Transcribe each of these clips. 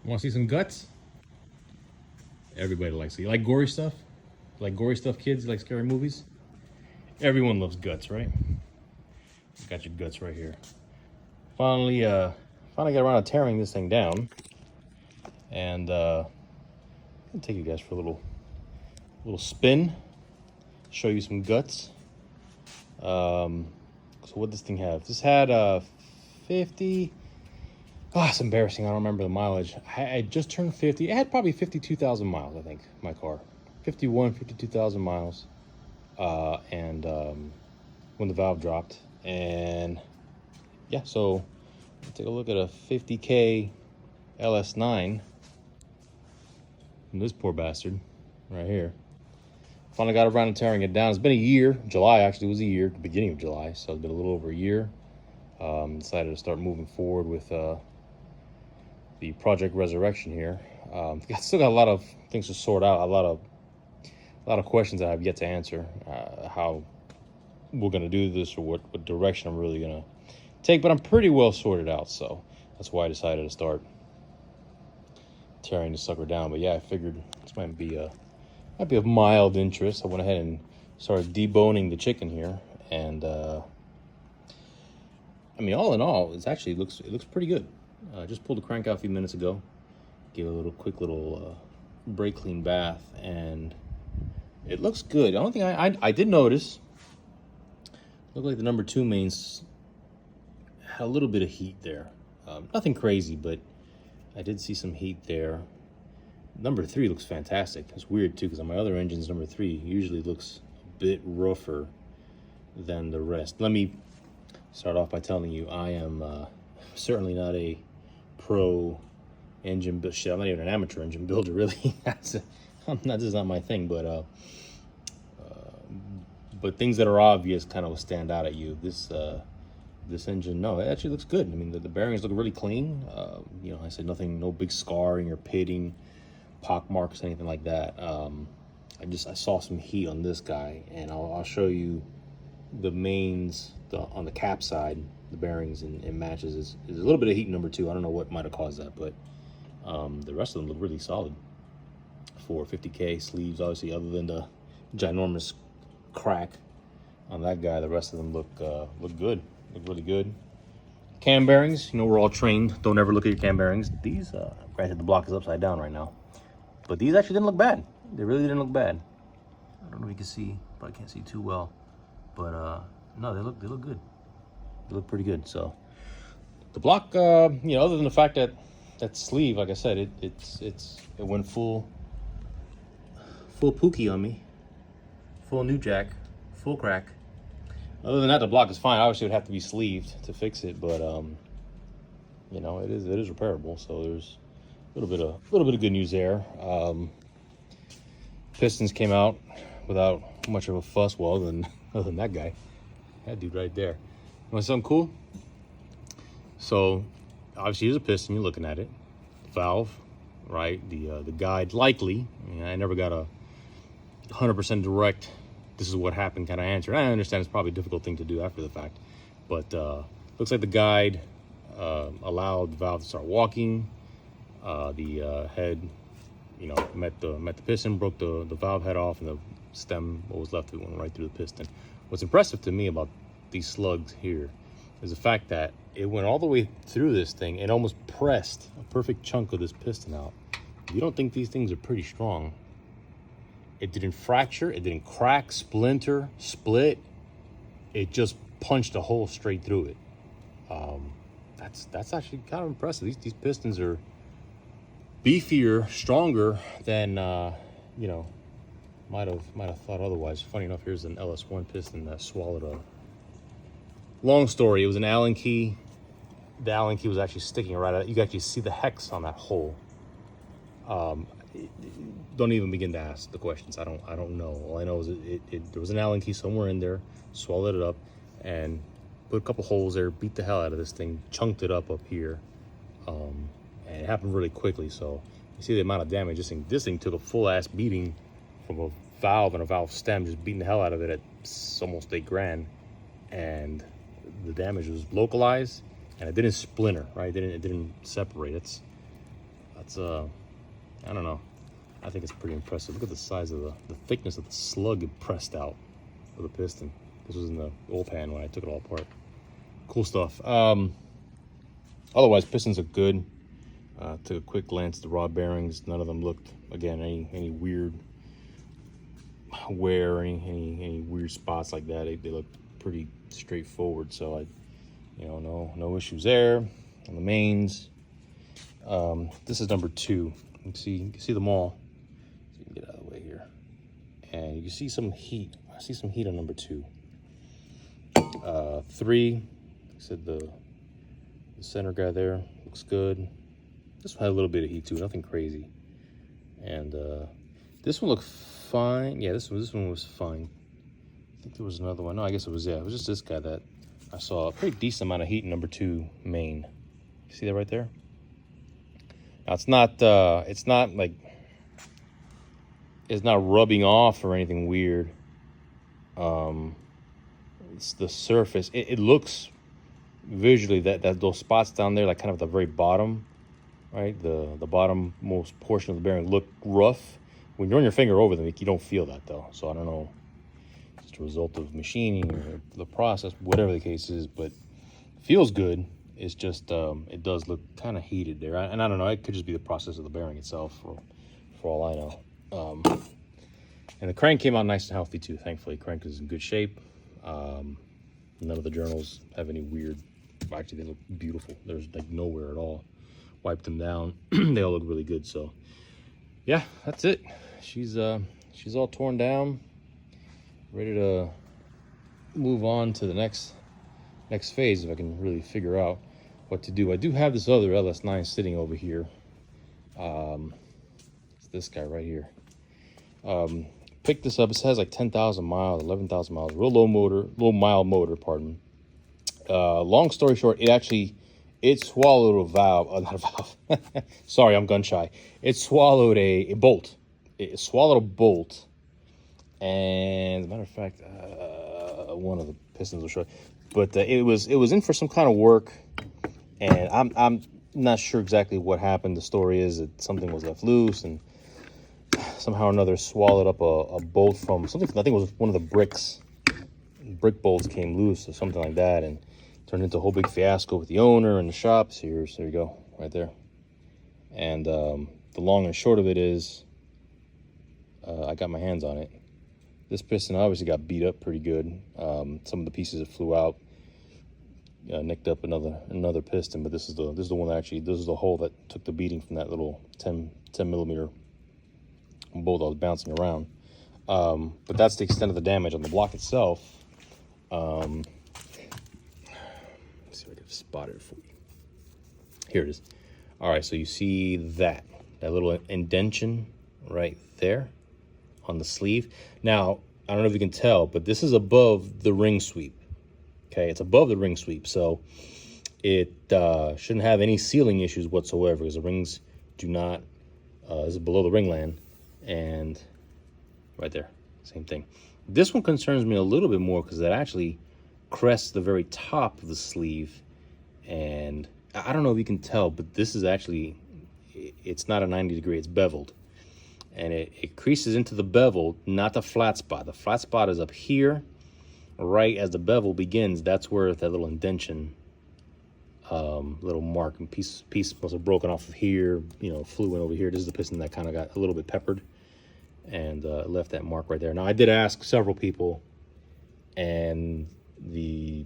Want to see some guts? Everybody likes it. You like gory stuff? Like gory stuff, kids? You like scary movies? Everyone loves guts, right? Got your guts right here. Finally got around to tearing this thing down, and I'll take you guys for a little spin. Show you some guts. So what this thing have? This had 50. Oh, it's embarrassing. I don't remember the mileage. I just turned 50. It had probably 52,000 miles, I think, my car. 52,000 miles. And when the valve dropped. And yeah, so take a look at a 50K LS9. And this poor bastard right here. Finally got around to tearing it down. It's been a year. July actually was a year, the beginning of July. So it's been a little over a year. Decided to start moving forward with the Project Resurrection here. Still got a lot of things to sort out. A lot of questions I have yet to answer. How we're gonna do this, or what direction I'm really gonna take. But I'm pretty well sorted out, so that's why I decided to start tearing the sucker down. But yeah, I figured this might be of mild interest. I went ahead and started deboning the chicken here, and I mean, all in all, it looks pretty good. Just pulled the crank out a few minutes ago. Gave it a quick little brake clean bath, and it looks good. The only thing I did notice, looked like the number 2 mains had a little bit of heat there. Nothing crazy, but I did see some heat there. Number 3 looks fantastic. It's weird too, because on my other engines, number 3 usually looks a bit rougher than the rest. Let me start off by telling you, I am certainly not a pro engine build. Shit, I'm not even an amateur engine builder, really. This is not my thing. But things that are obvious kind of will stand out at you. This engine, no, it actually looks good. I mean, the bearings look really clean. You know, I said nothing, no big scarring or pitting, pock marks, anything like that. I saw some heat on this guy, and I'll show you the mains on the cap side. The bearings and matches is a little bit of heat in number 2. I don't know what might have caused that, but the rest of them look really solid for 50K sleeves. Obviously, other than the ginormous crack on that guy, the rest of them look good. Look really good. Cam bearings, you know, we're all trained. Don't ever look at your cam bearings. These, granted, the block is upside down right now, but these actually didn't look bad. They really didn't look bad. I don't know if you can see, but I can't see too well. But no, they look good. They look pretty good. So the block, you know, other than the fact that that sleeve, like I said, it went full pookie on me, full new jack, full crack. Other than that, the block is fine. Obviously, it would have to be sleeved to fix it, but you know, it is repairable. So there's a little bit of good news there. Pistons came out without much of a fuss. Well, other than that guy, that dude right there. You want something cool? So obviously, here's a piston. You're looking at it. Valve, right? The guide likely. I mean, I never got a 100% direct, this is what happened kind of answer. I understand it's probably a difficult thing to do after the fact, but looks like the guide allowed the valve to start walking. The head, you know, met the piston, broke the valve head off, and the stem, what was left of it, went right through the piston. What's impressive to me about these slugs here is the fact that it went all the way through this thing and almost pressed a perfect chunk of this piston out. You don't think these things are pretty strong? It didn't fracture, it didn't crack, splinter, split. It just punched a hole straight through it. That's actually kind of impressive. These pistons are beefier, stronger than you know, might have thought otherwise. Funny enough, here's an LS1 piston that swallowed a. Long story. It was an Allen key. The Allen key was actually sticking right out. You can actually see the hex on that hole. Don't even begin to ask the questions. I don't know. All I know is there was an Allen key somewhere in there, swallowed it up, and put a couple holes there, beat the hell out of this thing, chunked it up here, and it happened really quickly. So you see the amount of damage. This thing took a full ass beating from a valve and a valve stem, just beating the hell out of it at almost $8,000, and the damage was localized, and it didn't splinter, right? It didn't separate. It's That's I don't know. I think it's pretty impressive. Look at the size of the thickness of the slug it pressed out with a piston. This was in the oil pan when I took it all apart. Cool stuff. Otherwise, pistons are good. Took a quick glance at the rod bearings. None of them looked, again, any weird wear or any weird spots like that. They look pretty straightforward. So I, no issues there. On the mains, this is number 2. You can see them all. So you can get out of the way here, and you can see some heat. I see some heat on number 2. 3, like I said, the center guy there looks good. This one had a little bit of heat too, nothing crazy. And this one looked fine. Yeah, this one was fine. I think there was another one. No, I guess it was just this guy that I saw a pretty decent amount of heat in number 2 main. You see that right there? Now it's not rubbing off or anything weird. It's the surface. It looks visually that those spots down there, like kind of at the very bottom, right? The bottom-most portion of the bearing look rough. When you run your finger over them, you don't feel that though. So I don't know, it's just a result of machining or the process, whatever the case is, but it feels good. It's just it does look kind of heated there, and I don't know. It could just be the process of the bearing itself, for all I know. And the crank came out nice and healthy too. Thankfully, crank is in good shape. None of the journals have any weird. Actually, they look beautiful. There's like nowhere at all. Wiped them down. They all look really good. So, yeah, that's it. She's all torn down, ready to move on to the next phase if I can really figure out what to do. I do have this other LS9 sitting over here. It's this guy right here. Picked this up. It has like 10,000 miles, 11,000 miles. Real low mile motor. Pardon. Long story short, it swallowed a valve. Not a valve. Sorry, I'm gun shy. It swallowed a bolt. It swallowed a bolt, and as a matter of fact, one of the pistons will show. But it was in for some kind of work, and I'm not sure exactly what happened. The story is that something was left loose, and somehow or another swallowed up a bolt from something. I think it was one of the brick bolts came loose or something like that, and turned into a whole big fiasco with the owner and the shops. There you go, right there. And the long and short of it is, I got my hands on it. This piston obviously got beat up pretty good. Some of the pieces that flew out, nicked up another piston. But this is the one that actually, this is the hole that took the beating from that little 10 millimeter bolt I was bouncing around. But that's the extent of the damage on the block itself. Let's see if I can spot it for you. Here it is. All right, so you see that little indentation right there on the sleeve. Now, I don't know if you can tell, but this is above the ring sweep. Okay, it's above the ring sweep, so it shouldn't have any sealing issues whatsoever, because the rings do not, this is below the ringland, and right there, same thing. This one concerns me a little bit more because it actually crests the very top of the sleeve, and I don't know if you can tell, but this is actually, it's not a 90 degree, it's beveled. And it creases into the bevel, not the flat spot. The flat spot is up here, right as the bevel begins. That's where that little indentation, little mark and piece must have broken off of here, flew in over here. This is the piston that kind of got a little bit peppered and left that mark right there. Now, I did ask several people, and the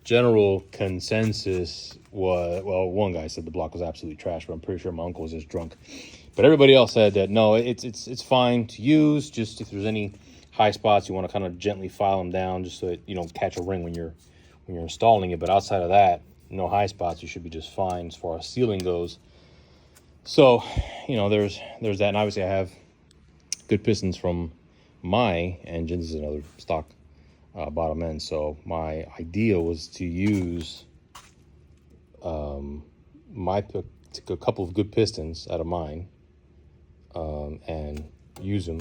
general consensus was, well, one guy said the block was absolutely trash, but I'm pretty sure my uncle was just drunk. But everybody else said that no, it's fine to use. Just if there's any high spots, you want to kind of gently file them down, just so that you don't catch a ring when you're installing it. But outside of that, no high spots, you should be just fine as far as sealing goes. So, there's that, and obviously I have good pistons from my engine. This is another stock bottom end. So my idea was to use took a couple of good pistons out of mine and use them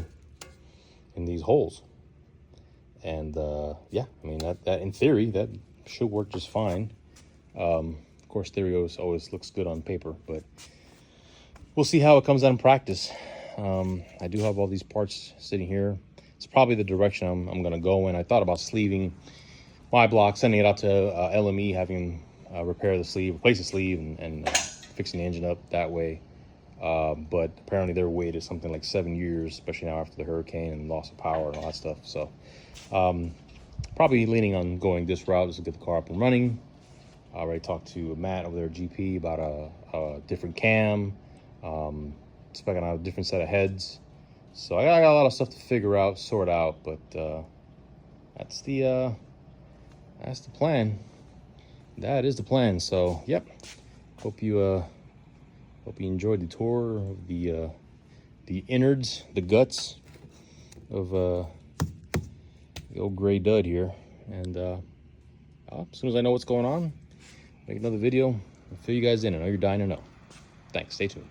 in these holes. And yeah, I mean that in theory that should work just fine. Of course, theory always looks good on paper, but we'll see how it comes out in practice. I do have all these parts sitting here. It's probably the direction I'm going to go in. I thought about sleeving my block, sending it out to LME, having repair the sleeve, replace the sleeve, and fixing the engine up that way. But apparently their wait is something like 7 years, especially now after the hurricane and loss of power and all that stuff. So probably leaning on going this route just to get the car up and running. I already talked to Matt over there at GP about a different cam, specking out a different set of heads. So I got a lot of stuff to figure out, sort out, but that's the plan. That is the plan. So yep, hope you enjoyed the tour of the innards, the guts of the old gray dud here. And as soon as I know what's going on, make another video and fill you guys in. I know you're dying to know. Thanks. Stay tuned.